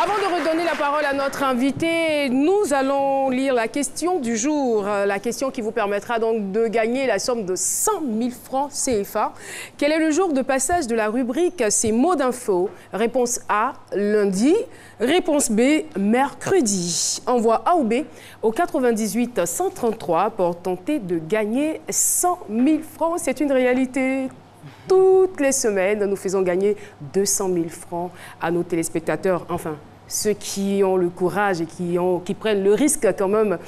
Avant de redonner la parole à notre invité, nous allons lire la question du jour. La question qui vous permettra donc de gagner la somme de 100 000 francs CFA. Quel est le jour de passage de la rubrique Ces mots d'info? Réponse A, lundi. Réponse B, mercredi. Envoi A ou B au 98 133 pour tenter de gagner 100 000 francs. C'est une réalité. Toutes les semaines, nous faisons gagner 200 000 francs à nos téléspectateurs, enfin, ceux qui ont le courage et qui prennent le risque quand même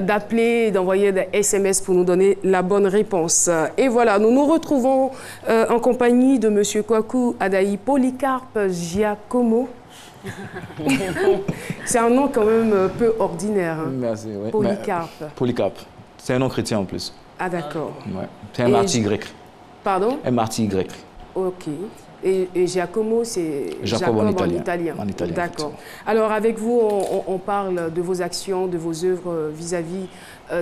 d'appeler, d'envoyer des SMS pour nous donner la bonne réponse. Et voilà, nous nous retrouvons en compagnie de M. Kwaku Adaï Polycarpe Giacomo. C'est un nom quand même peu ordinaire. Hein. Merci, oui. Polycarpe. Polycarpe. C'est un nom chrétien en plus. Ah d'accord. Ouais. C'est un martyr grec. Pardon? Un martyr grec. Ok. Et Giacomo, c'est Jacob en italien. En italien. D'accord. Alors avec vous, on parle de vos actions, de vos œuvres vis-à-vis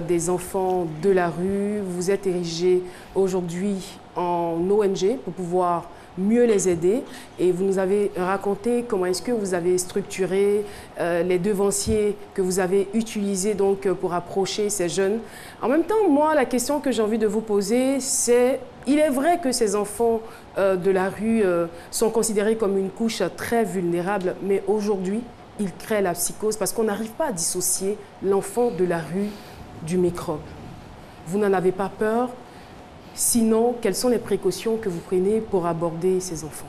des enfants de la rue. Vous êtes érigé aujourd'hui en ONG pour pouvoir mieux les aider. Et vous nous avez raconté comment est-ce que vous avez structuré les devanciers que vous avez utilisés donc, pour approcher ces jeunes. En même temps, moi, la question que j'ai envie de vous poser, c'est, il est vrai que ces enfants de la rue sont considérés comme une couche très vulnérable, mais aujourd'hui, ils créent la psychose parce qu'on n'arrive pas à dissocier l'enfant de la rue du microbe. Vous n'en avez pas peur? Sinon, quelles sont les précautions que vous prenez pour aborder ces enfants?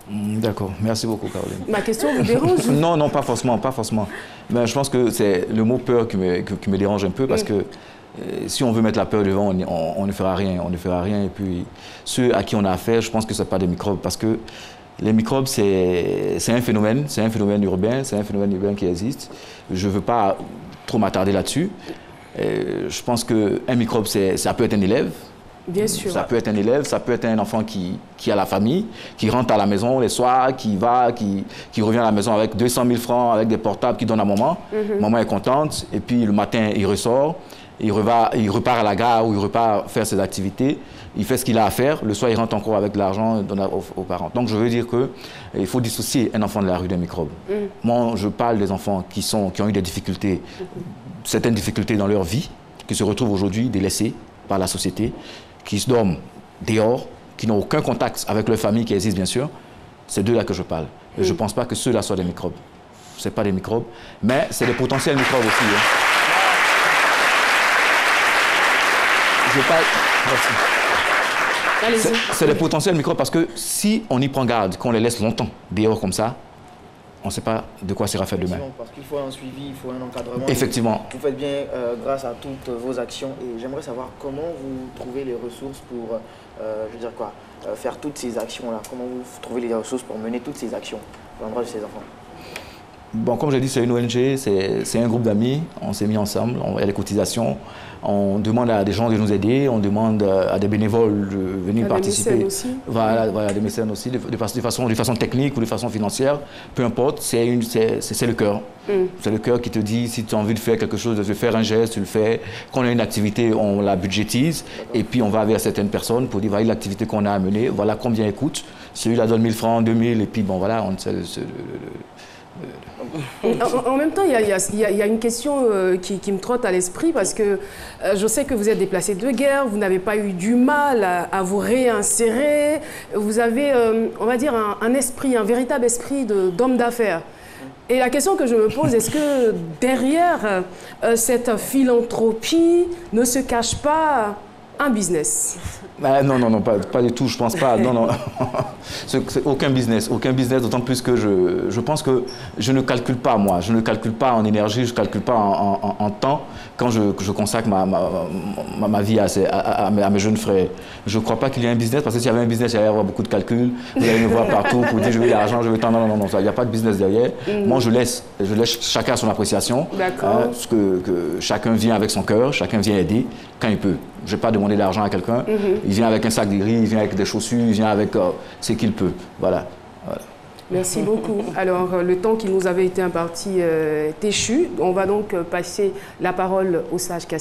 D'accord, merci beaucoup, Caroline. Ma question vous dérange? Non, non, pas forcément, pas forcément. Mais je pense que c'est le mot peur qui me dérange un peu parce que si on veut mettre la peur devant, on ne fera rien, on ne fera rien. Et puis, ceux à qui on a affaire, je pense que ce n'est pas des microbes parce que les microbes, c'est un phénomène urbain, c'est un phénomène urbain qui existe. Je ne veux pas trop m'attarder là-dessus. Je pense qu'un microbe, ça peut être un élève. Bien sûr. Ça peut être un élève, ça peut être un enfant qui a la famille, qui rentre à la maison les soirs, qui revient à la maison avec 200 000 francs, avec des portables qu'il donne à maman. Maman est contente, et puis le matin, il ressort, il repart à la gare ou il repart faire ses activités, il fait ce qu'il a à faire, le soir, il rentre encore avec de l'argent aux parents. Donc, je veux dire qu'il faut dissocier un enfant de la rue d'un microbe. Moi, je parle des enfants qui ont eu des difficultés, certaines difficultés dans leur vie, qui se retrouvent aujourd'hui délaissés par la société, qui se dorment dehors, qui n'ont aucun contact avec leur famille qui existe bien sûr. C'est d'eux-là que je parle. Et je ne pense pas que ceux-là soient des microbes. Ce n'est pas des microbes, mais c'est des potentiels microbes aussi. Hein. Je parle... C'est des potentiels microbes parce que si on y prend garde, qu'on les laisse longtemps dehors comme ça, on ne sait pas de quoi sera fait demain. Parce qu'il faut un suivi, il faut un encadrement. Effectivement. Vous faites bien grâce à toutes vos actions et j'aimerais savoir comment vous trouvez les ressources pour, faire toutes ces actions-là. Comment vous trouvez les ressources pour mener toutes ces actions à l'endroit de ces enfants? Bon, comme j'ai dit, c'est une ONG, c'est un groupe d'amis. On s'est mis ensemble, il y a les cotisations. On demande à des gens de nous aider, on demande à des bénévoles de venir participer. Des mécènes aussi. Voilà, des mécènes aussi, de façon technique ou de façon financière. Peu importe, c'est le cœur. C'est le cœur qui te dit, si tu as envie de faire quelque chose, de faire un geste, tu le fais. Quand on a une activité, on la budgétise. Et puis on va vers certaines personnes pour dire, voilà l'activité qu'on a à mener, voilà combien elle coûte. Celui-là donne 1000 francs, 2000, et puis bon voilà, on sait... En même temps, il y a une question qui me trotte à l'esprit parce que je sais que vous êtes déplacé de guerre, vous n'avez pas eu du mal à vous réinsérer, vous avez, on va dire, un véritable esprit d'homme d'affaires. Et la question que je me pose, est-ce que derrière cette philanthropie ne se cache pas un business? Non, pas du tout, je pense pas. Non. C'est aucun business, d'autant plus que je pense que je ne calcule pas, moi. Je ne calcule pas en énergie, je ne calcule pas en temps quand je consacre ma vie à mes jeunes frères. Je ne crois pas qu'il y ait un business, parce que s'il y avait un business, il y avoir beaucoup de calculs. Vous allez me voir partout pour dire je veux de l'argent, je veux tant. Non, il n'y a pas de business derrière. Moi, je laisse chacun son appréciation. D'accord. Que chacun vient avec son cœur, chacun vient aider quand il peut. Je n'ai pas demandé d'argent à quelqu'un. Il vient avec un sac de riz, il vient avec des chaussures, il vient avec ce qu'il peut. Voilà. Merci beaucoup. Alors, le temps qui nous avait été imparti est échu. On va donc passer la parole au sage Cassie.